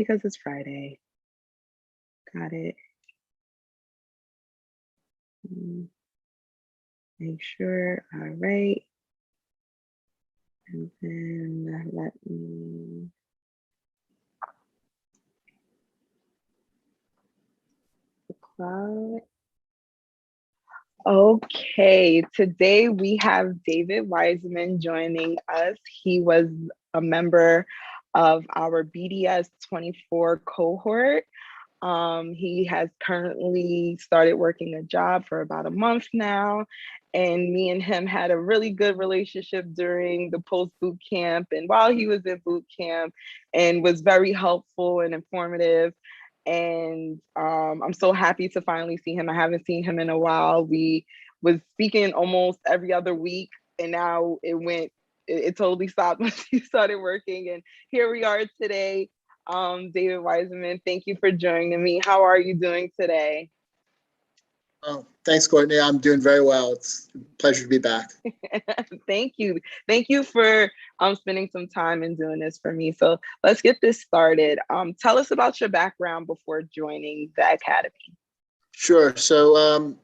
because it's Friday. Got it. Make sure, all right. And then let me. The cloud. Okay, today we have David Wiseman joining us. He was a member of our BDS 24 cohort. He has currently started working a job for about a month now. And me and him had a really good relationship during the post boot camp and while he was in boot camp, and was very helpful and informative. And I'm so happy to finally see him. I haven't seen him in a while. We was speaking almost every other week, and now it totally stopped once he started working. And here we are today. David Wiseman, thank you for joining me. How are you doing today? Oh, thanks, Courtney. I'm doing very well. It's a pleasure to be back. Thank you. Thank you for spending some time and doing this for me. So let's get this started. Tell us about your background before joining the Academy. Sure. So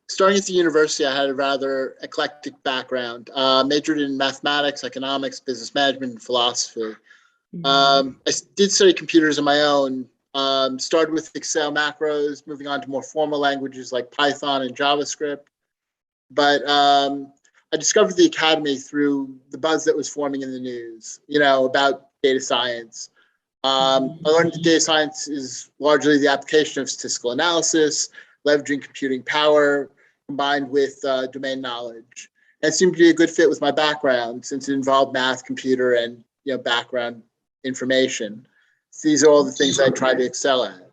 starting at the university, I had a rather eclectic background. Majored in mathematics, economics, business management, and philosophy. I did study computers on my own. Started with Excel macros, moving on to more formal languages like Python and JavaScript. But I discovered the Academy through the buzz that was forming in the news, about data science. I learned that data science is largely the application of statistical analysis, leveraging computing power, combined with domain knowledge. And it seemed to be a good fit with my background since it involved math, computer, and background information. So these are all the things I try to excel at.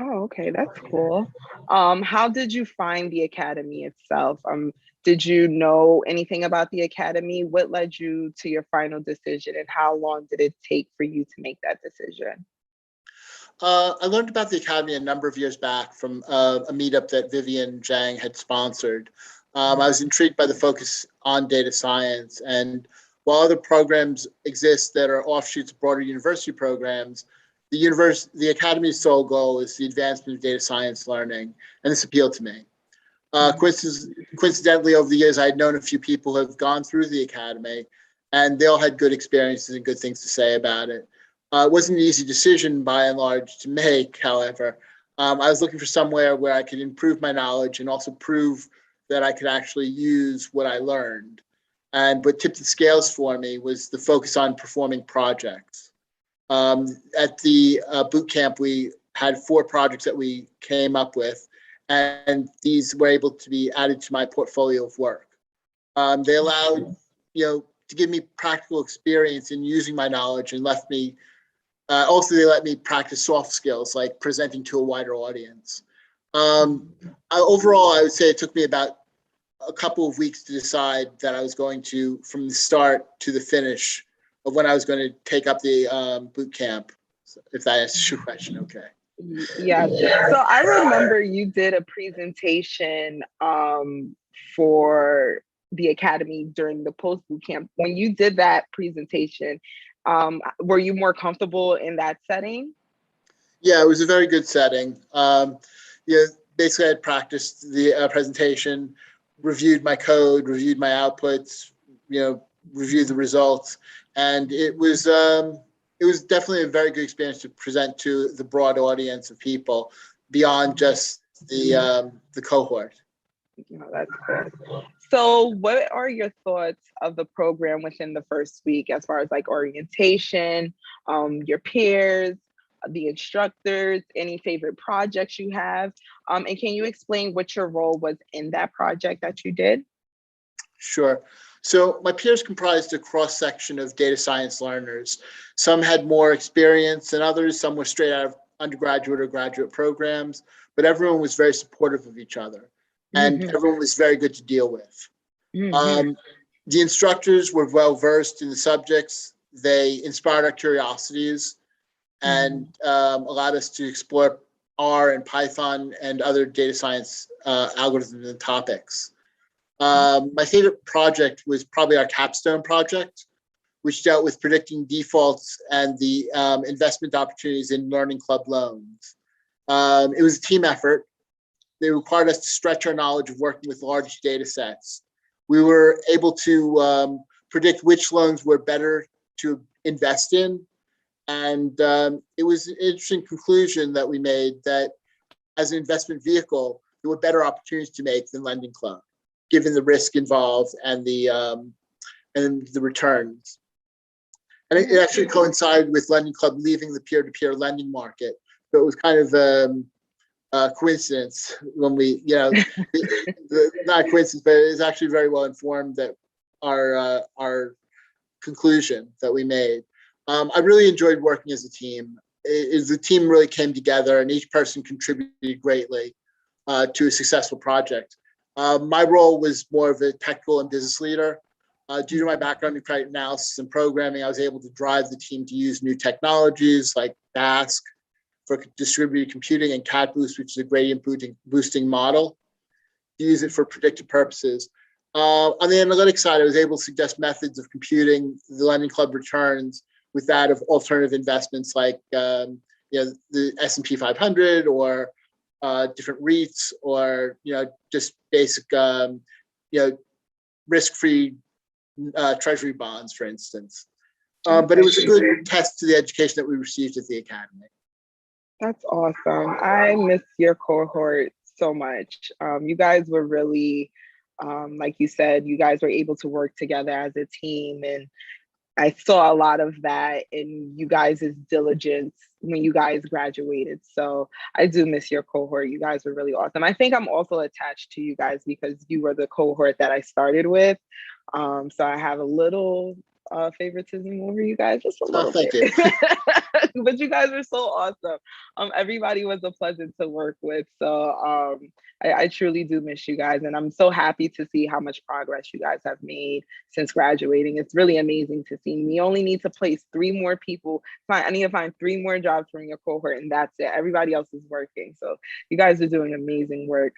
Oh, okay, that's cool. How did you find the Academy itself? Did you know anything about the Academy? What led you to your final decision, and how long did it take for you to make that decision? I learned about the Academy a number of years back from a meetup that Vivian Zhang had sponsored. I was intrigued by the focus on data science, and while other programs exist that are offshoots of broader university programs, the Academy's sole goal is the advancement of data science learning, and this appealed to me. Coincidentally, over the years, I had known a few people who have gone through the Academy, and they all had good experiences and good things to say about it. It wasn't an easy decision, by and large, to make, however. I was looking for somewhere where I could improve my knowledge and also prove that I could actually use what I learned. And what tipped the scales for me was the focus on performing projects. At the boot camp, we had 4 projects that we came up with, and these were able to be added to my portfolio of work. They allowed, to give me practical experience in using my knowledge, and left me. Also, they let me practice soft skills like presenting to a wider audience. Overall, I would say it took me about a couple of weeks to decide that I was going to, from the start to the finish of when I was going to take up the boot camp, if that answers your question, okay. Yeah, so I remember you did a presentation for the Academy during the post boot camp. When you did that presentation, were you more comfortable in that setting? Yeah, it was a very good setting. Basically I had practiced the presentation, reviewed my code, reviewed my outputs, reviewed the results, and it was definitely a very good experience to present to the broad audience of people beyond just the cohort. Oh, that's cool. So what are your thoughts of the program within the first week as far as like orientation, your peers, the instructors, any favorite projects you have? And can you explain what your role was in that project that you did? Sure. So my peers comprised a cross-section of data science learners. Some had more experience than others. Some were straight out of undergraduate or graduate programs, but everyone was very supportive of each other, and everyone was very good to deal with. The instructors were well-versed in the subjects. They inspired our curiosities and allowed us to explore R and Python and other data science algorithms and topics. My favorite project was probably our capstone project. which dealt with predicting defaults and the investment opportunities in learning club loans. It was a team effort. They required us to stretch our knowledge of working with large data sets. We were able to predict which loans were better to invest in. And it was an interesting conclusion that we made, that as an investment vehicle, there were better opportunities to make than Lending Club, given the risk involved and the returns. And it actually coincided with Lending Club leaving the peer-to-peer lending market. So it was kind of a coincidence when we, not a coincidence, but it was actually very well informed that our conclusion that we made. I really enjoyed working as a team. The team really came together, and each person contributed greatly to a successful project. My role was more of a technical and business leader. Due to my background in credit analysis and programming, I was able to drive the team to use new technologies like Dask for distributed computing and Cat Boost, which is a gradient boosting model, to use it for predictive purposes. On the analytics side, I was able to suggest methods of computing the Lending Club returns with that of alternative investments like the S&P 500 or different REITs, or just basic risk-free treasury bonds, for instance. But it was a good test to the education that we received at the Academy. That's awesome. I miss your cohort so much. You guys were really, like you said, you guys were able to work together as a team, and I saw a lot of that in you guys' diligence when you guys graduated. So I do miss your cohort. You guys were really awesome. I think I'm also attached to you guys because you were the cohort that I started with. So I have a little favoritism over you guys, just a little bit. But you guys are so awesome. Everybody was a pleasure to work with. So I truly do miss you guys. And I'm so happy to see how much progress you guys have made since graduating. It's really amazing to see. We only need to place 3 more people. I need to find 3 more jobs from your cohort, and that's it. Everybody else is working. So you guys are doing amazing work.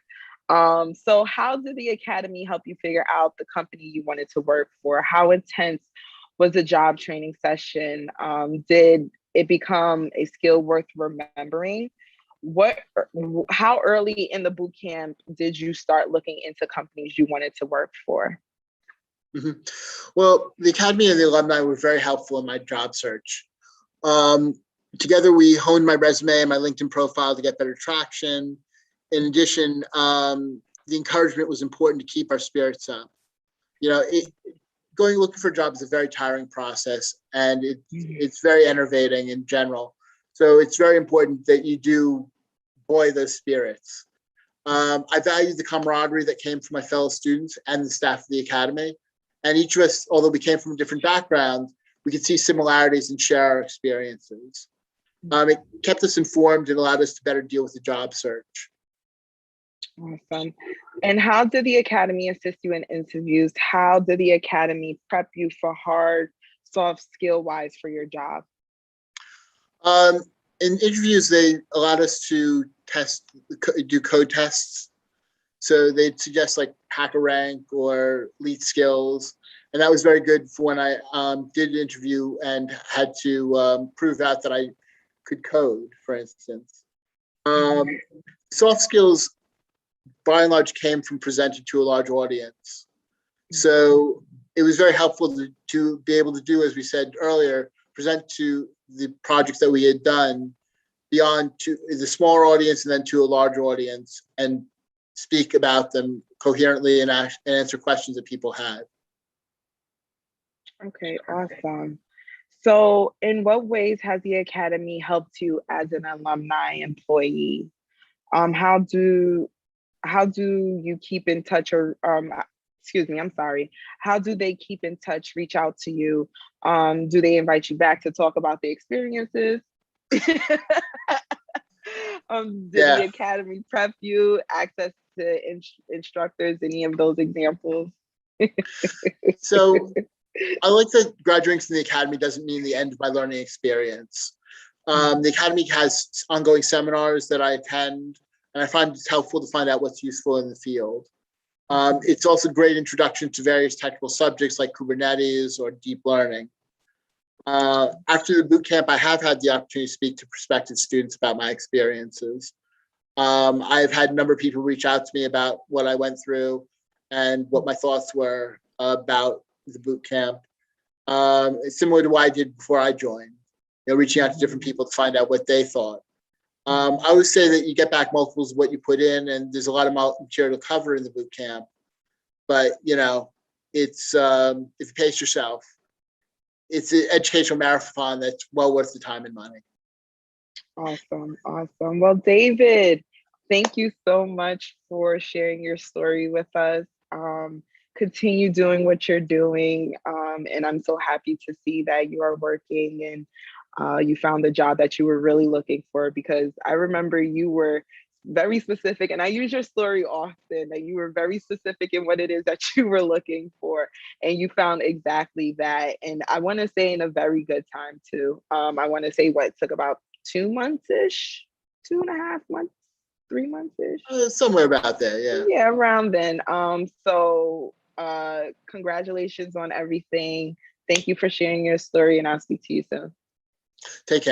So how did the Academy help you figure out the company you wanted to work for? How intense was the job training session? Did it become a skill worth remembering? How early in the boot camp did you start looking into companies you wanted to work for? Mm-hmm. Well, the Academy and the alumni were very helpful in my job search. Together, we honed my resume and my LinkedIn profile to get better traction. In addition, the encouragement was important to keep our spirits up. Going looking for a job is a very tiring process, and it's very enervating in general. So it's very important that you do buoy those spirits. I valued the camaraderie that came from my fellow students and the staff of the Academy. And each of us, although we came from different backgrounds, we could see similarities and share our experiences. It kept us informed and allowed us to better deal with the job search. Awesome. And how did the Academy assist you in interviews? How did the Academy prep you for hard, soft skill-wise for your job? In interviews, they allowed us to do code tests. So they'd suggest like HackerRank or Elite Skills. And that was very good for when I did an interview and had to prove out that I could code, for instance. Soft skills, by and large, came from presented to a large audience. So it was very helpful to be able to do, as we said earlier, present to the projects that we had done beyond to the smaller audience and then to a larger audience, and speak about them coherently and answer questions that people had. Okay, awesome. So in what ways has the Academy helped you as an alumni employee? How do you keep in touch, or how do they keep in touch, reach out to you? Do they invite you back to talk about the experiences? Did the Academy prep you, access to instructors, any of those examples? So I like that graduating from the Academy doesn't mean the end of my learning experience. The Academy has ongoing seminars that I attend, and I find it's helpful to find out what's useful in the field. It's also a great introduction to various technical subjects like Kubernetes or deep learning. After the boot camp, I have had the opportunity to speak to prospective students about my experiences. I've had a number of people reach out to me about what I went through and what my thoughts were about the boot camp. Similar to what I did before I joined, reaching out to different people to find out what they thought. I would say that you get back multiples of what you put in, and there's a lot of material to cover in the boot camp. But it's if you pace yourself, it's an educational marathon that's well worth the time and money. Awesome. Well, David, thank you so much for sharing your story with us. Continue doing what you're doing. And I'm so happy to see that you are working and you found the job that you were really looking for, because I remember you were very specific, and I use your story often, that you were very specific in what it is that you were looking for, and you found exactly that. And I want to say in a very good time too. I want to say what took about 2 months-ish, 2.5 months, 3 months-ish. Somewhere about there, yeah. Yeah, around then. So congratulations on everything. Thank you for sharing your story, and I'll speak to you soon. Take care.